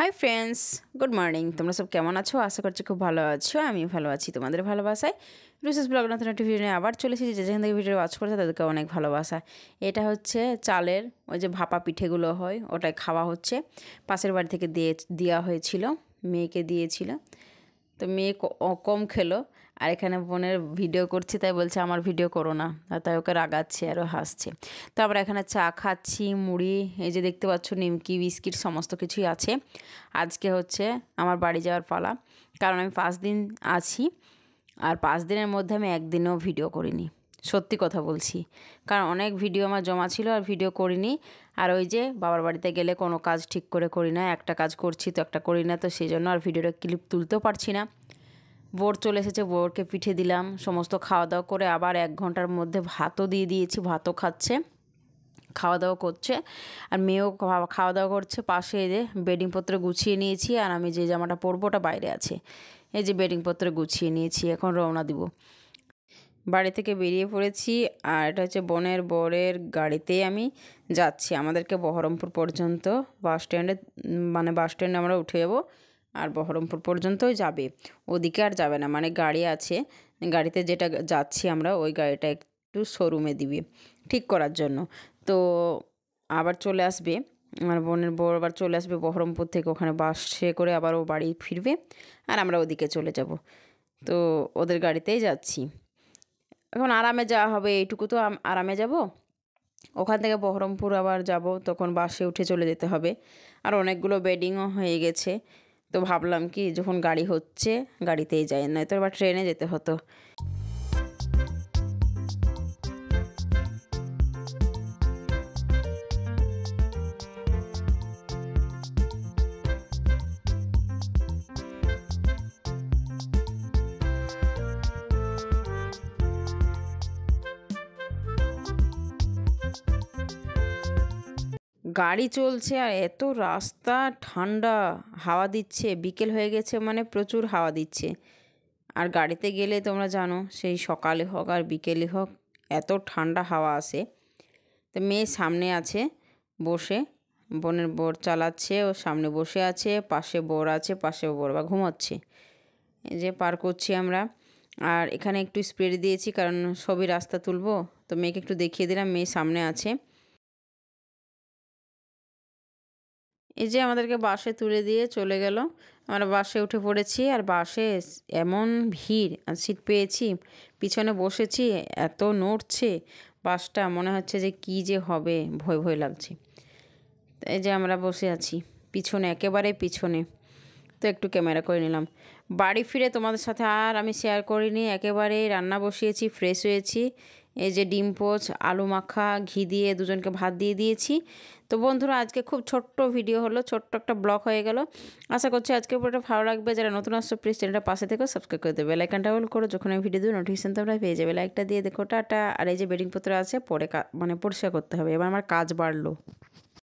Hi friends, good morning. তোমরা সব কেমন আছো? আশা করছি খুব ভালো আছো। আমি ভালো আছি তোমাদের ভালোবাসায়। রুসেস ব্লগ নতুন একটা ভিডিও নিয়ে আবার চলে এসেছি। যেখান থেকে ভিডিও ওয়াচ করছে তাদেরকে অনেক ভালোবাসা। এটা হচ্ছে চালের ওই যে ভাপা পিঠেগুলো হয়, ওটাই খাওয়া হচ্ছে। পাশের বাড়ি থেকে দেওয়া হয়েছিল, মেয়েকে দিয়েছিল। তো মেয়ে কম খেলো, আর এখানে বোনের ভিডিও করছি তাই বলছে আমার ভিডিও করো না, আর তাই ওকে রাগাচ্ছে আরও হাসছে। তো আবার এখানে চা খাচ্ছি, মুড়ি, এই যে দেখতে পাচ্ছ নিমকি, বিস্কিট সমস্ত কিছুই আছে। আজকে হচ্ছে আমার বাড়ি যাওয়ার পালা, কারণ আমি 5 দিন আছি, আর 5 দিনের মধ্যে আমি একদিনও ভিডিও করিনি। সত্যি কথা বলছি, কারণ অনেক ভিডিও আমার জমা ছিল আর ভিডিও করিনি। আর ওই যে বাবার বাড়িতে গেলে কোনো কাজ ঠিক করে করি না, একটা কাজ করছি তো একটা করি না, তো সেই জন্য আর ভিডিওটা ক্লিপ তুলতেও পারছি না। বোর চলে এসেছে, বোরকে পিঠে দিলাম, সমস্ত খাওয়া দাওয়া করে আবার 1 ঘন্টার মধ্যে ভাতও দিয়ে দিয়েছি, ভাতও খাচ্ছে, খাওয়া দাওয়া করছে। আর মেয়েও খাওয়া দাওয়া করছে। পাশে এই যে বেডিংপত্র গুছিয়ে নিয়েছি, আর আমি যে জামাটা পরবো ওটা বাইরে আছে। এই যে বেডিংপত্র গুছিয়ে নিয়েছি, এখন রওনা দিব। বাড়ি থেকে বেরিয়ে পড়েছি, আর এটা হচ্ছে বরের গাড়িতেই আমি যাচ্ছি। আমাদেরকে বহরমপুর পর্যন্ত বাস স্ট্যান্ডে আমরা উঠে যাবো, আর বহরমপুর পর্যন্তই যাবে, ওদিকে আর যাবে না। মানে গাড়ি আছে, গাড়িতে যেটা যাচ্ছি আমরা, ওই গাড়িটা একটু শোরুমে দিবি ঠিক করার জন্য। তো আবার চলে আসবে, আমার বোনের বর আবার চলে আসবে বহরমপুর থেকে, ওখানে বাসে করে আবার ও বাড়ি ফিরবে, আর আমরা ওদিকে চলে যাব। তো ওদের গাড়িতেই যাচ্ছি। এখন আরামে যাওয়া হবে, এইটুকু তো আরামে যাব। ওখান থেকে বহরমপুর আবার যাব, তখন বাসে উঠে চলে যেতে হবে। আর অনেকগুলো বেডিংও হয়ে গেছে, তো ভাবলাম কি যখন গাড়ি হচ্ছে গাড়িতেই যাই, নয়তো আবার ট্রেনে যেতে হতো। গাড়ি চলছে আর এত রাস্তা ঠান্ডা, হাওয়া দিচ্ছে, বিকেল হয়ে গেছে মানে প্রচুর হাওয়া দিচ্ছে। আর গাড়িতে গেলে তোমরা জানো, সেই সকালে হোক আর বিকেলে হোক এত ঠান্ডা হাওয়া আসে। তো মেয়ে সামনে আছে বসে, বোনের বর চালাচ্ছে, ও সামনে বসে আছে, পাশে বর আছে, পাশে বর বা ঘুমোচ্ছে। এই যে পার করছি আমরা। আর এখানে একটু স্পিড দিয়েছি, কারণ সবই রাস্তা তুলবো, তো মেয়েকে একটু দেখিয়ে দিলাম, মেয়ে সামনে আছে। এই যে আমাদেরকে বাসে তুলে দিয়ে চলে গেল, আমরা বাসে উঠে পড়েছি। আর বাসে এমন ভিড়, আর সিট পেয়েছি, পিছনে বসেছি, এত নড়ছে বাসটা, মনে হচ্ছে যে কি যে হবে, ভয় ভয় লাগছে। এই যে আমরা বসে আছি পিছনে, একেবারে পিছনে। তো একটু ক্যামেরা করে নিলাম। বাড়ি ফিরে তোমাদের সাথে আর আমি শেয়ার করিনি, একেবারে রান্না বসিয়েছি, ফ্রেশ হয়েছি। এই যে ডিম পোচ, আলু মাখা, ঘি দিয়ে দুজনকে ভাত দিয়ে দিয়েছি। তো বন্ধুরা, আজকে খুব ছোট্ট ভিডিও হলো, ছোট্ট একটা ব্লগ হয়ে গেল। আশা করছি আজকে পুরোটা ভালো লাগবে। যারা নতুন আসছো প্লিজ চ্যানেলটা পাশে থেকে সাবস্ক্রাইব করে দেবে, বেলাইকানটা অল করো, যখন আমি ভিডিও দেবো নোটিফিকেশন তোমরা পেয়ে যাবে। লাইকটা দিয়ে দেখো, টাটা। আর এই যে বেডিংপত্র আছে, পরে পরিষ্কার করতে হবে। এবার আমার কাজ বাড়লো।